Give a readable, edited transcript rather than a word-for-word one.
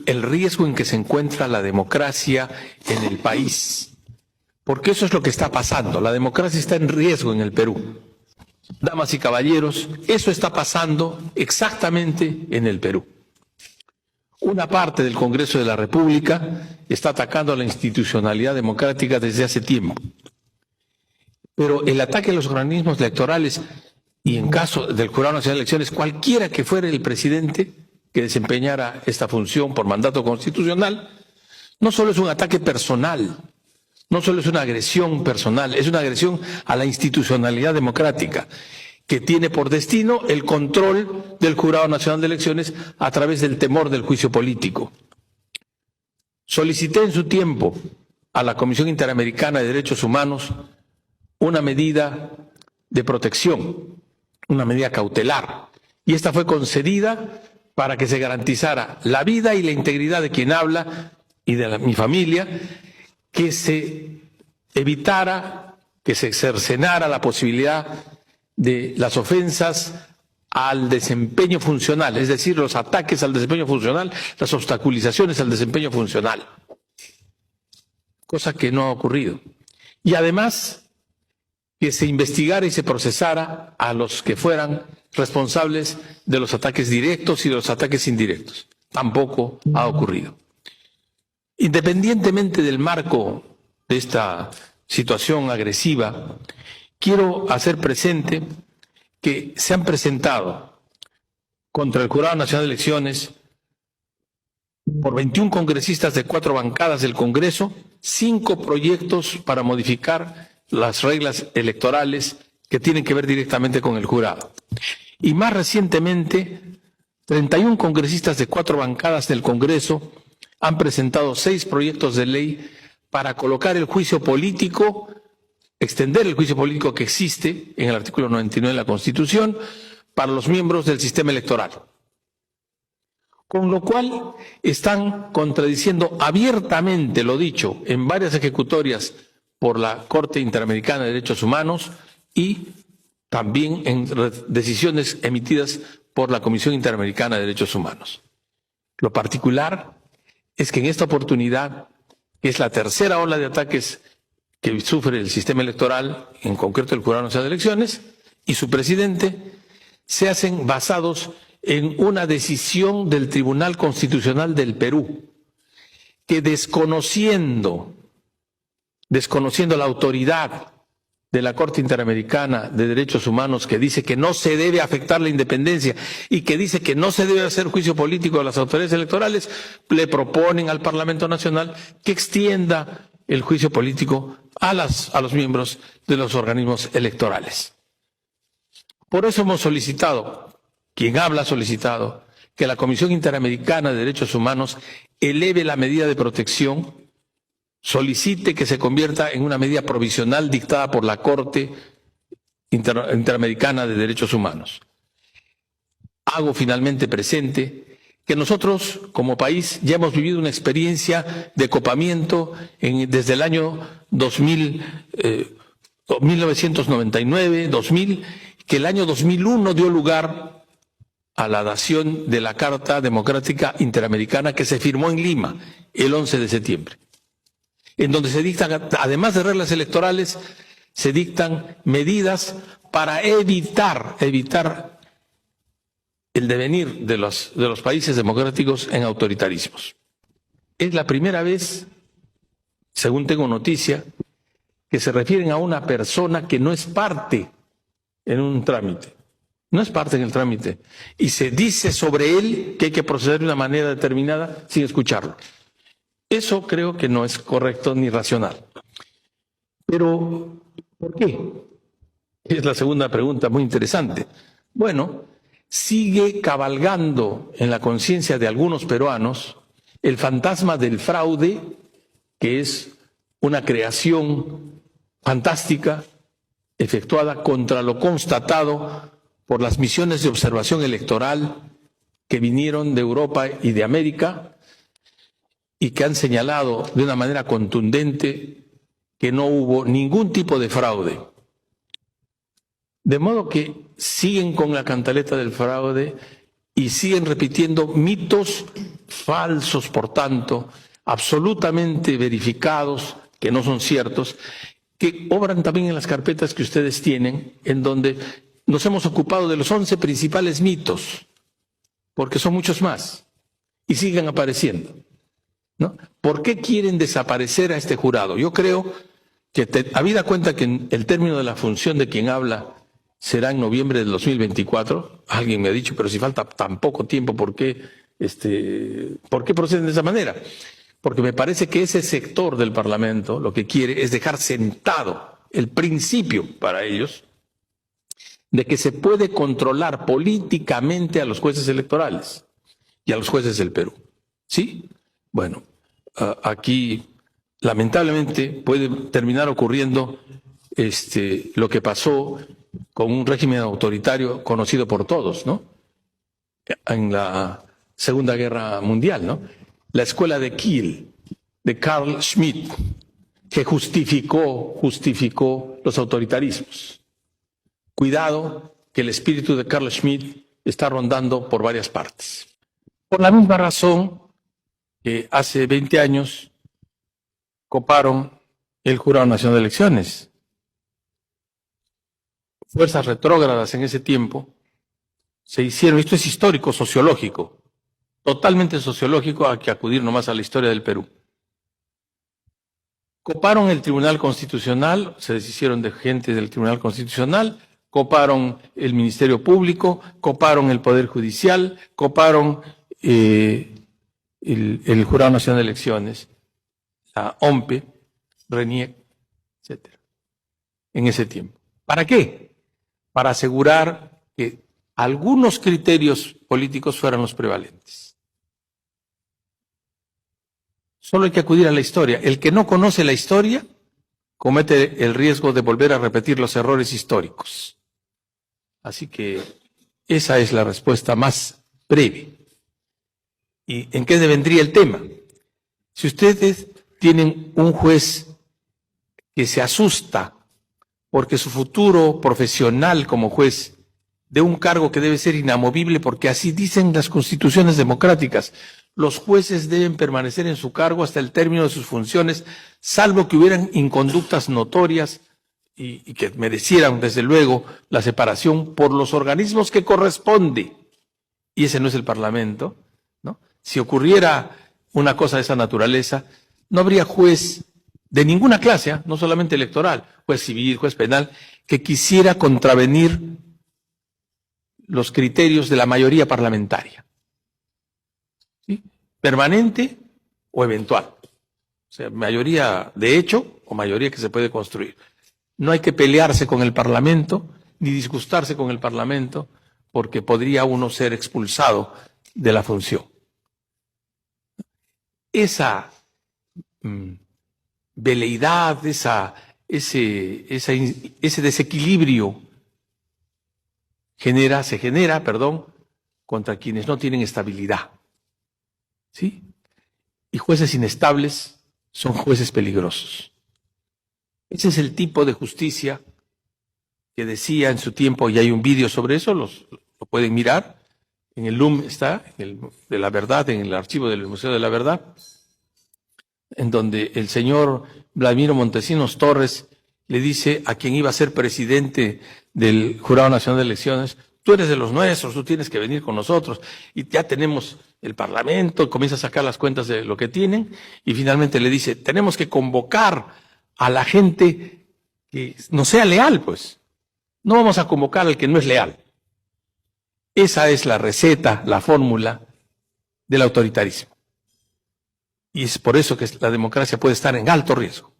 el riesgo en que se encuentra la democracia en el país. Porque eso es lo que está pasando. La democracia está en riesgo en el Perú. Damas y caballeros, eso está pasando exactamente en el Perú. Una parte del Congreso de la República está atacando a la institucionalidad democrática desde hace tiempo. Pero el ataque a los organismos electorales y en caso del Jurado Nacional de Elecciones, cualquiera que fuera el presidente que desempeñara esta función por mandato constitucional, no solo es un ataque personal, no solo es una agresión personal, es una agresión a la institucionalidad democrática, que tiene por destino el control del Jurado Nacional de Elecciones a través del temor del juicio político. Solicité en su tiempo a la Comisión Interamericana de Derechos Humanos una medida de protección, una medida cautelar, y esta fue concedida para que se garantizara la vida y la integridad de quien habla y de mi familia, que se evitara, que se cercenara la posibilidad de las ofensas al desempeño funcional, es decir, los ataques al desempeño funcional, las obstaculizaciones al desempeño funcional, cosa que no ha ocurrido. Y además, que se investigara y se procesara a los que fueran responsables de los ataques directos y de los ataques indirectos. Tampoco ha ocurrido. Independientemente del marco de esta situación agresiva, quiero hacer presente que se han presentado contra el Jurado Nacional de Elecciones por 21 congresistas de 4 bancadas del Congreso, 5 proyectos para modificar las reglas electorales que tienen que ver directamente con el jurado. Y más recientemente, 31 congresistas de 4 bancadas del Congreso han presentado 6 proyectos de ley para colocar el juicio político, extender el juicio político que existe en el artículo 99 de la Constitución para los miembros del sistema electoral. Con lo cual están contradiciendo abiertamente lo dicho en varias ejecutorias por la Corte Interamericana de Derechos Humanos y también en decisiones emitidas por la Comisión Interamericana de Derechos Humanos. Lo particular es que en esta oportunidad, que es la tercera ola de ataques que sufre el sistema electoral, en concreto el Jurado Nacional de Elecciones, y su presidente, se hacen basados en una decisión del Tribunal Constitucional del Perú, que desconociendo la autoridad de la Corte Interamericana de Derechos Humanos, que dice que no se debe afectar la independencia y que dice que no se debe hacer juicio político a las autoridades electorales, le proponen al Parlamento Nacional que extienda el juicio político a los miembros de los organismos electorales. Por eso hemos solicitado, quien habla ha solicitado, que la Comisión Interamericana de Derechos Humanos eleve la medida de protección, solicite que se convierta en una medida provisional dictada por la Corte Interamericana de Derechos Humanos. Hago finalmente presente que nosotros, como país, ya hemos vivido una experiencia de copamiento desde el año 1999, 2000, que el año 2001 dio lugar a la dación de la Carta Democrática Interamericana que se firmó en Lima el 11 de septiembre. En donde se dictan, además de reglas electorales, se dictan medidas para evitar el devenir de los países democráticos en autoritarismos. Es la primera vez, según tengo noticia, que se refieren a una persona que no es parte en un trámite. No es parte en el trámite. Y se dice sobre él que hay que proceder de una manera determinada sin escucharlo. Eso creo que no es correcto ni racional. Pero, ¿por qué? Es la segunda pregunta muy interesante. Bueno, sigue cabalgando en la conciencia de algunos peruanos el fantasma del fraude, que es una creación fantástica efectuada contra lo constatado por las misiones de observación electoral que vinieron de Europa y de América, y que han señalado de una manera contundente que no hubo ningún tipo de fraude. De modo que siguen con la cantaleta del fraude y siguen repitiendo mitos falsos, por tanto, absolutamente verificados, que no son ciertos, que obran también en las carpetas que ustedes tienen, en donde nos hemos ocupado de los 11 principales mitos, porque son muchos más, y siguen apareciendo, ¿no? ¿Por qué quieren desaparecer a este jurado? Yo creo que, habida cuenta que el término de la función de quien habla será en noviembre del 2024, alguien me ha dicho, pero si falta tan poco tiempo, ¿por qué proceden de esa manera? Porque me parece que ese sector del Parlamento lo que quiere es dejar sentado el principio para ellos de que se puede controlar políticamente a los jueces electorales y a los jueces del Perú. ¿Sí? Bueno, aquí lamentablemente puede terminar ocurriendo lo que pasó con un régimen autoritario conocido por todos, ¿no? En la Segunda Guerra Mundial, ¿no? La escuela de Kiel, de Carl Schmitt, que justificó los autoritarismos. Cuidado, que el espíritu de Carl Schmitt está rondando por varias partes. Por la misma razón que hace 20 años coparon el Jurado Nacional de Elecciones. Fuerzas retrógradas en ese tiempo se hicieron, esto es histórico, sociológico, totalmente sociológico, hay que acudir nomás a la historia del Perú. Coparon el Tribunal Constitucional, se deshicieron de gente del Tribunal Constitucional, coparon el Ministerio Público, coparon el Poder Judicial, coparon el Jurado Nacional de Elecciones, la OMPE, RENIEC, etc. En ese tiempo. ¿Para qué? Para asegurar que algunos criterios políticos fueran los prevalentes. Solo hay que acudir a la historia. El que no conoce la historia comete el riesgo de volver a repetir los errores históricos. Así que esa es la respuesta más breve. ¿Y en qué devendría el tema? Si ustedes tienen un juez que se asusta porque su futuro profesional como juez de un cargo que debe ser inamovible, porque así dicen las constituciones democráticas, los jueces deben permanecer en su cargo hasta el término de sus funciones, salvo que hubieran inconductas notorias y que merecieran, desde luego, la separación por los organismos que corresponde. Y ese no es el Parlamento, ¿no? Si ocurriera una cosa de esa naturaleza, no habría juez de ninguna clase, no solamente electoral, juez civil, juez penal, que quisiera contravenir los criterios de la mayoría parlamentaria. ¿Sí? Permanente o eventual. O sea, mayoría de hecho o mayoría que se puede construir. No hay que pelearse con el Parlamento, ni disgustarse con el Parlamento, porque podría uno ser expulsado de la función. Esa veleidad, ese desequilibrio se genera, contra quienes no tienen estabilidad. ¿Sí? Y jueces inestables son jueces peligrosos. Ese es el tipo de justicia que decía en su tiempo, y hay un vídeo sobre eso, lo pueden mirar, en el LUM está, de la verdad, en el archivo del Museo de la Verdad, en donde el señor Vladimiro Montesinos Torres le dice a quien iba a ser presidente del Jurado Nacional de Elecciones: tú eres de los nuestros, tú tienes que venir con nosotros, y ya tenemos el Parlamento, comienza a sacar las cuentas de lo que tienen, y finalmente le dice: tenemos que convocar a la gente que no sea leal, pues. No vamos a convocar al que no es leal. Esa es la receta, la fórmula del autoritarismo. Y es por eso que la democracia puede estar en alto riesgo.